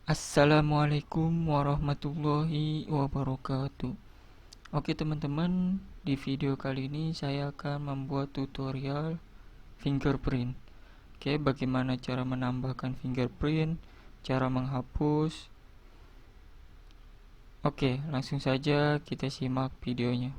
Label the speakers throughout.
Speaker 1: Assalamualaikum warahmatullahi wabarakatuh. Oke teman-teman, di video kali ini saya akan membuat tutorial fingerprint. Oke, bagaimana cara menambahkan fingerprint, cara menghapus. Oke, langsung saja kita simak videonya.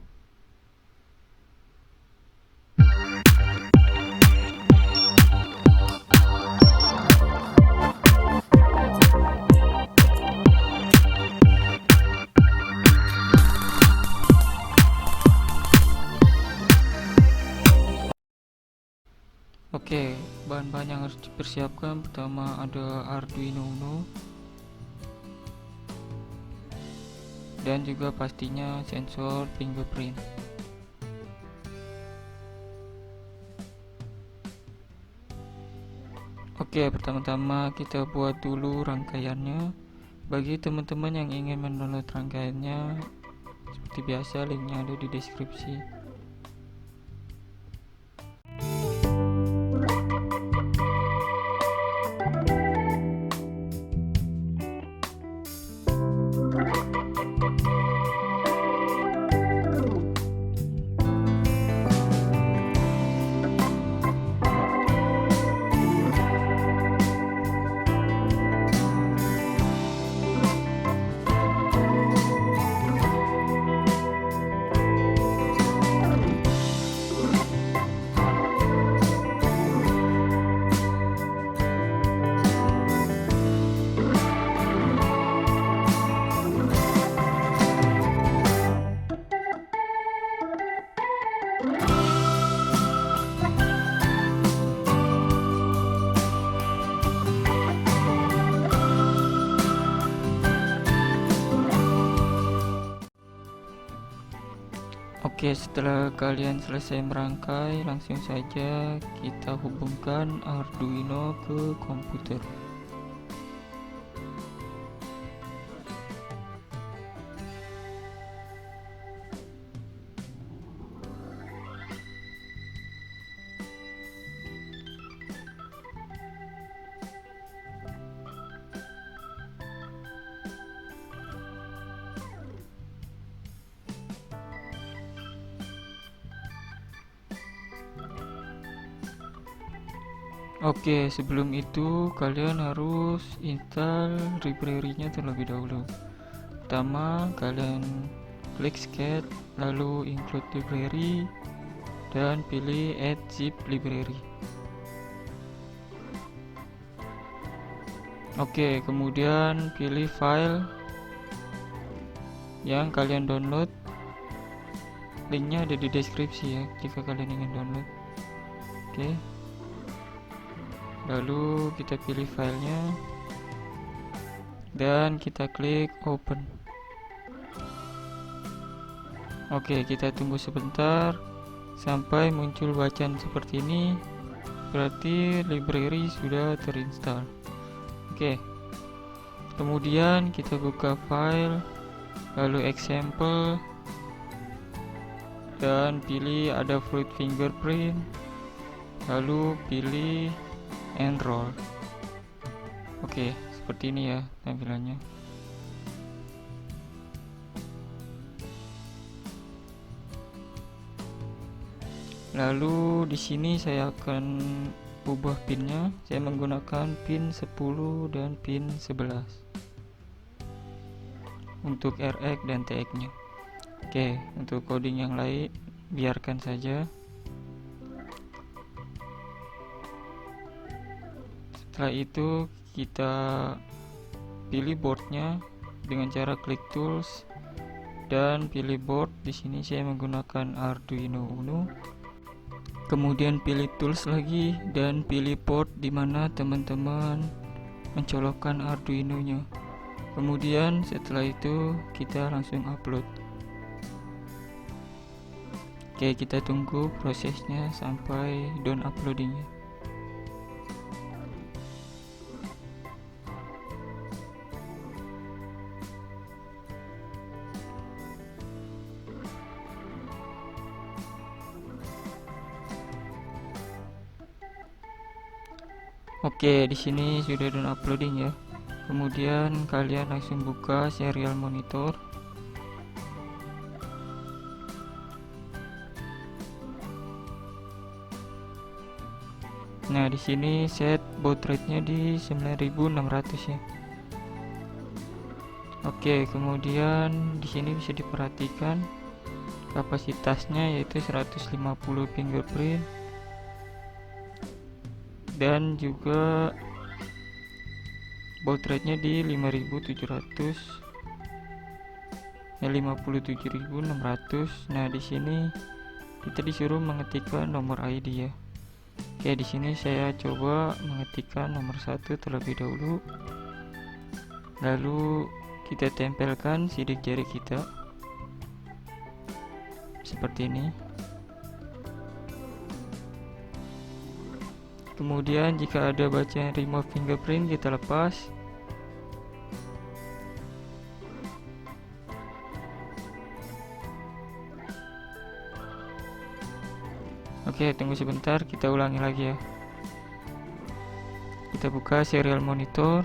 Speaker 1: Oke, bahan-bahan yang harus dipersiapkan pertama ada Arduino Uno dan juga pastinya sensor fingerprint. Oke, pertama-tama kita buat dulu rangkaiannya. Bagi teman-teman yang ingin mendownload rangkaiannya, seperti biasa linknya ada di deskripsi. Oke, setelah kalian selesai merangkai, langsung saja kita hubungkan Arduino ke komputer. Oke, sebelum itu kalian harus install library-nya terlebih dahulu. Pertama, kalian klik Sketch, lalu include library, dan pilih add zip library. Oke, kemudian pilih file yang kalian download. Linknya ada di deskripsi ya, jika kalian ingin download. Oke, lalu kita pilih filenya dan kita klik open. Oke, kita tunggu sebentar sampai muncul bacaan seperti ini, berarti library sudah terinstall. Oke, kemudian kita buka file, lalu example, dan pilih ada fruit fingerprint, lalu pilih enroll. Oke, seperti ini ya tampilannya. Lalu di sini saya akan ubah pinnya. Saya menggunakan pin 10 dan pin 11 untuk RX dan TX-nya. Oke, untuk coding yang lain biarkan saja. Setelah itu kita pilih boardnya dengan cara klik tools dan pilih board. Di sini saya menggunakan Arduino Uno. Kemudian pilih tools lagi dan pilih port di mana teman-teman mencolokkan Arduino-nya. Kemudian setelah itu kita langsung upload. Oke, kita tunggu prosesnya sampai down uploadingnya. Oke, di sini sudah down uploading ya. Kemudian kalian langsung buka serial monitor. Nah, di sini set baud rate-nya di 9600 ya. Oke, kemudian di sini bisa diperhatikan kapasitasnya yaitu 150 fingerprint dan juga baud rate-nya di 57.600. Nah, di sini kita disuruh mengetikkan nomor ID ya. Oke, di sini saya coba mengetikkan nomor 1 terlebih dahulu. Lalu kita tempelkan sidik jari kita seperti ini. Kemudian jika ada bacaan remove fingerprint, kita lepas. Oke, tunggu sebentar, kita ulangi lagi ya. Kita buka serial monitor.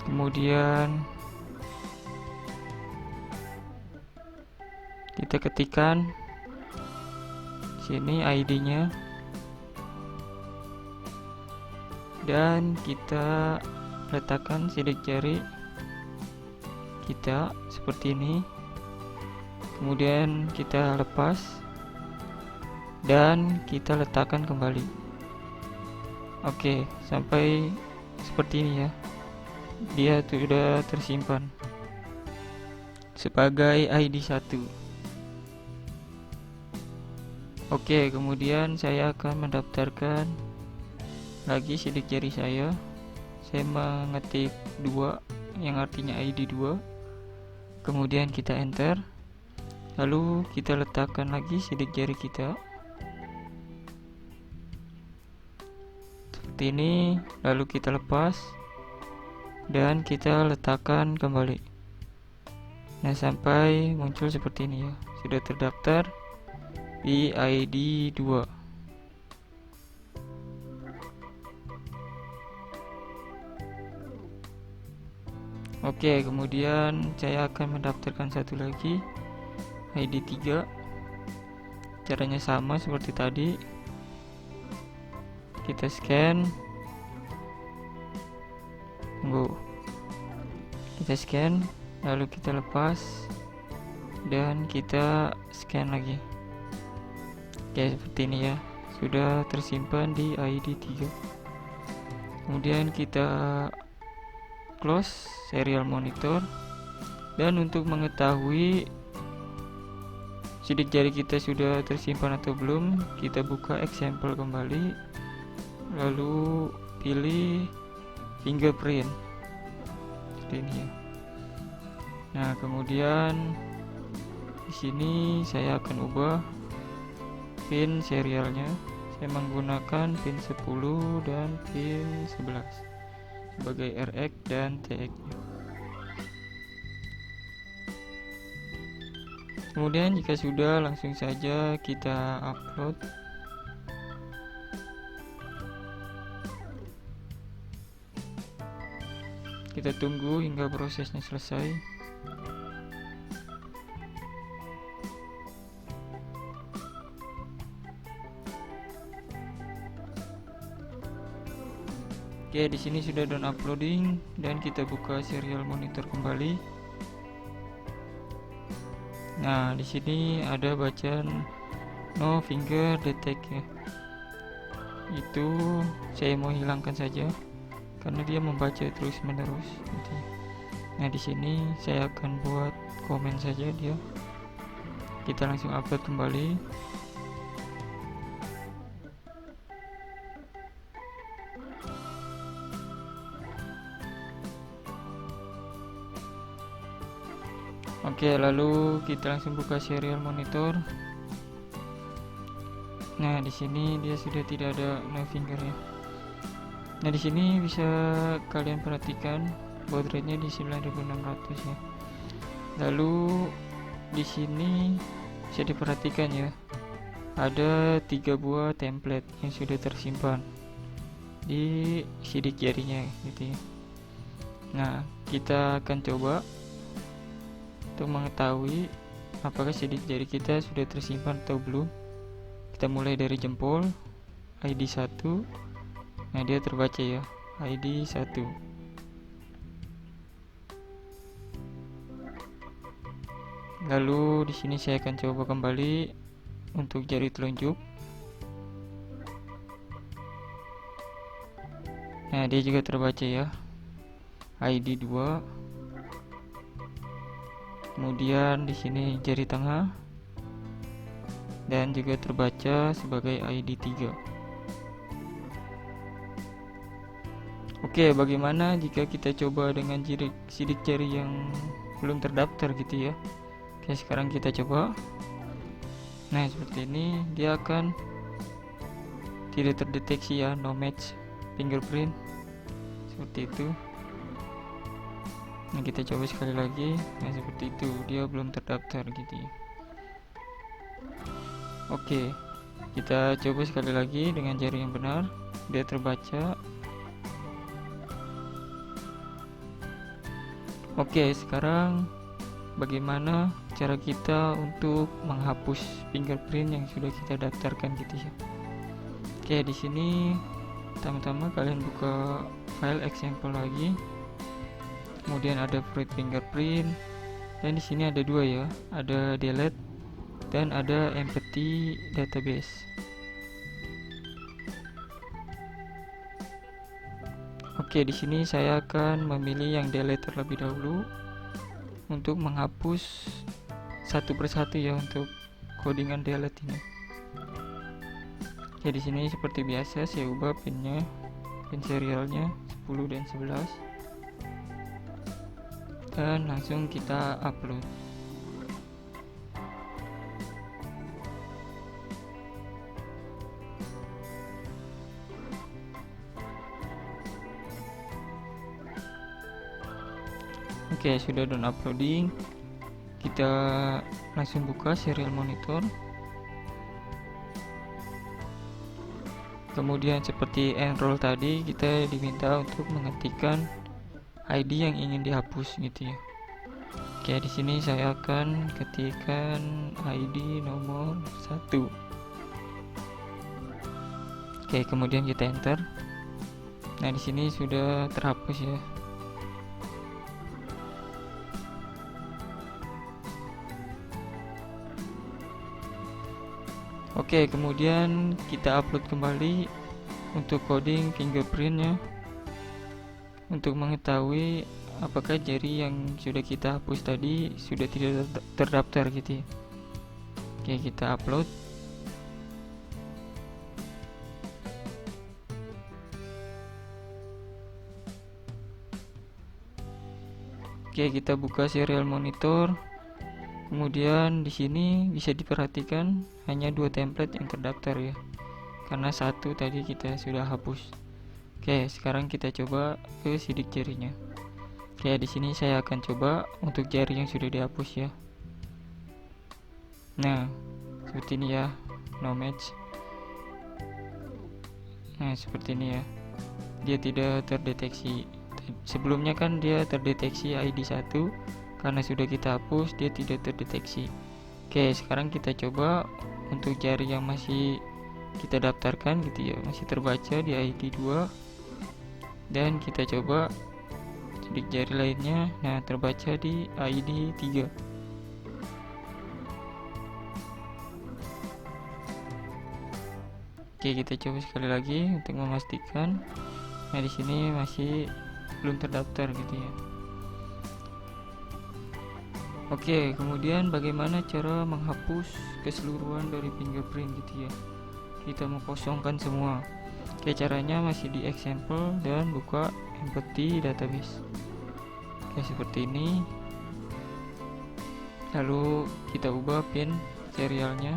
Speaker 1: Kemudian kita ketikkan sini ID-nya dan kita letakkan sidik jari kita seperti ini. Kemudian kita lepas dan kita letakkan kembali. Oke, sampai seperti ini ya. Dia sudah tersimpan sebagai ID 1. Oke, kemudian saya akan mendaftarkan lagi sidik jari saya. Saya mengetik 2 yang artinya ID 2. Kemudian kita enter. Lalu kita letakkan lagi sidik jari kita seperti ini. Lalu kita lepas dan kita letakkan kembali. Nah, sampai muncul seperti ini ya. Sudah terdaftar di ID 2. Oke, kemudian saya akan mendaftarkan satu lagi, ID 3. Caranya sama seperti tadi. Kita scan. Tunggu. Kita scan, lalu kita lepas dan kita scan lagi. Oke, seperti ini ya. Sudah tersimpan di ID 3. Kemudian kita close serial monitor. Dan untuk mengetahui sidik jari kita sudah tersimpan atau belum, kita buka example kembali, lalu pilih fingerprint seperti ini ya. Nah, kemudian di sini saya akan ubah pin serialnya. Saya menggunakan pin 10 dan pin 11 sebagai RX dan TX nya. Kemudian jika sudah, langsung saja kita upload. Kita tunggu hingga prosesnya selesai. Oke, di sini sudah done uploading dan kita buka serial monitor kembali. Nah, di sini ada bacaan no finger detect ya. Itu saya mau hilangkan saja karena dia membaca terus menerus gitu. Nah, di sini saya akan buat komen saja dia. Kita langsung upload kembali. Oke, lalu kita langsung buka serial monitor. Nah, di sini dia sudah tidak ada no finger ya. Nah, di sini bisa kalian perhatikan baud rate-nya di 9600 ya. Lalu di sini bisa diperhatikan ya, ada 3 buah template yang sudah tersimpan. di sidik jarinya gitu ya. Nah, kita akan coba untuk mengetahui apakah sidik jari kita sudah tersimpan atau belum. Kita mulai dari jempol, ID 1. Nah, dia terbaca ya, ID 1. Lalu di sini saya akan coba kembali untuk jari telunjuk. Nah, dia juga terbaca ya, ID 2. Kemudian di sini jari tengah dan juga terbaca sebagai ID 3. Oke, bagaimana jika kita coba dengan sidik jari yang belum terdaftar gitu ya. Oke, sekarang kita coba. Nah, seperti ini dia akan tidak terdeteksi ya, no match fingerprint seperti itu. Nah, kita coba sekali lagi. Nah, seperti itu, dia belum terdaftar gitu ya. Oke, kita coba sekali lagi dengan jari yang benar. Dia terbaca. Oke, sekarang bagaimana cara kita untuk menghapus fingerprint yang sudah kita daftarkan gitu ya. Oke, di sini pertama-tama kalian buka file example lagi. Kemudian ada fruit fingerprint, dan di sini ada dua ya, ada delete dan ada empty database. Oke, di sini saya akan memilih yang delete terlebih dahulu untuk menghapus satu persatu ya untuk codingan delete ini. Oke, di sini seperti biasa saya ubah pin serialnya 10 dan 11. Dan langsung kita upload. Oke, sudah done uploading. Kita langsung buka serial monitor. Kemudian seperti enroll tadi, kita diminta untuk mengetikkan ID yang ingin dihapus gitu ya. Oke, di sini saya akan ketikkan ID nomor 1. Oke, kemudian kita enter. Nah, di sini sudah terhapus ya. Oke, kemudian kita upload kembali untuk coding fingerprintnya untuk mengetahui apakah jari yang sudah kita hapus tadi sudah tidak terdaftar gitu ya. Oke, kita upload. Oke, kita buka serial monitor. Kemudian di sini bisa diperhatikan hanya 2 template yang terdaftar ya, karena satu tadi kita sudah hapus. Oke, sekarang kita coba ke sidik jarinya. Oke, di sini saya akan coba untuk jari yang sudah dihapus ya. Nah, seperti ini ya, no match. Nah, seperti ini ya, dia tidak terdeteksi. Sebelumnya kan dia terdeteksi ID 1, karena sudah kita hapus dia tidak terdeteksi. Oke, sekarang kita coba untuk jari yang masih kita daftarkan gitu ya, masih terbaca di ID 2. Dan kita coba sidik jari lainnya. Nah, terbaca di ID 3. Oke, kita coba sekali lagi untuk memastikan. Nah, di sini masih belum terdaftar gitu ya. Oke, kemudian bagaimana cara menghapus keseluruhan dari fingerprint gitu ya. Kita mau kosongkan semua. Oke, caranya masih di example dan buka empty database. Oke, seperti ini. Lalu kita ubah pin serialnya.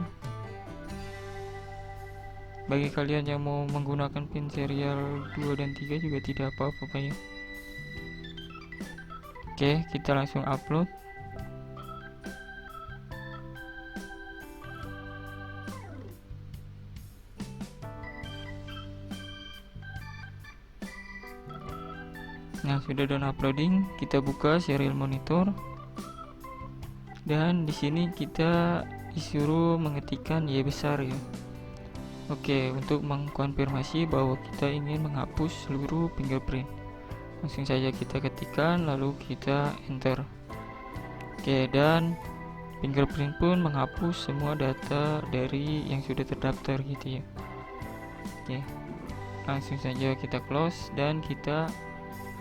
Speaker 1: Bagi kalian yang mau menggunakan pin serial 2 dan 3 juga tidak apa-apa ya. Oke, kita langsung upload. Nah, sudah done uploading, kita buka serial monitor. Dan di sini kita disuruh mengetikkan Y besar ya. Oke, untuk mengkonfirmasi bahwa kita ingin menghapus seluruh fingerprint, langsung saja kita ketikkan lalu kita enter. Oke, dan fingerprint pun menghapus semua data dari yang sudah terdaftar gitu ya. Oke, langsung saja kita close dan kita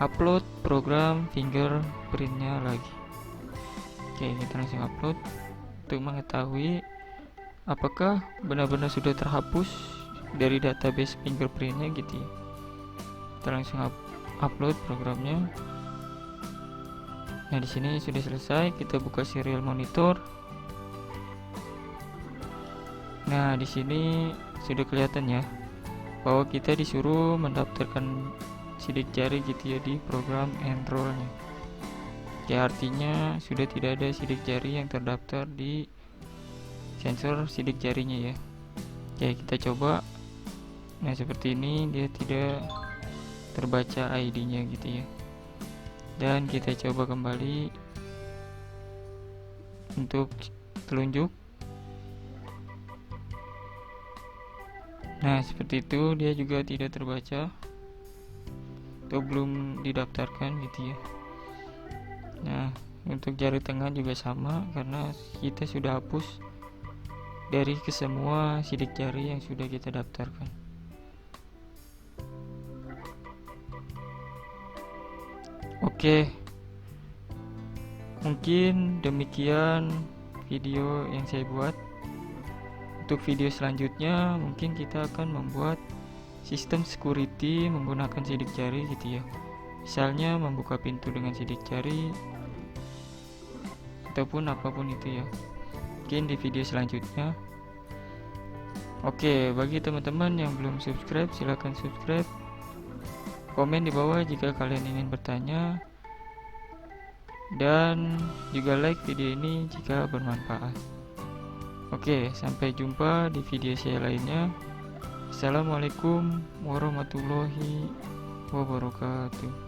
Speaker 1: upload program fingerprintnya lagi. Oke, kita langsung upload untuk mengetahui apakah benar-benar sudah terhapus dari database fingerprintnya gitu ya. Kita langsung upload programnya. Nah, di sini sudah selesai. Kita buka serial monitor. Nah, di sini sudah kelihatan ya bahwa kita disuruh mendaftarkan sidik jari gitu ya di program enroll-nya. Ya, artinya sudah tidak ada sidik jari yang terdaftar di sensor sidik jarinya ya. Oke, kita coba. Nah, seperti ini dia tidak terbaca ID-nya gitu ya. Dan kita coba kembali untuk telunjuk. Nah, seperti itu, dia juga tidak terbaca atau belum didaftarkan gitu ya. Nah, untuk jari tengah juga sama karena kita sudah hapus dari kesemua sidik jari yang sudah kita daftarkan. Oke, mungkin demikian video yang saya buat. Untuk video selanjutnya mungkin kita akan membuat sistem security menggunakan sidik jari gitu ya. Misalnya membuka pintu dengan sidik jari ataupun apapun itu ya. Mungkin di video selanjutnya. Oke, bagi teman-teman yang belum subscribe, silahkan subscribe. Komen di bawah jika kalian ingin bertanya. Dan juga like video ini jika bermanfaat. Oke, sampai jumpa di video saya lainnya. Assalamualaikum warahmatullahi wabarakatuh.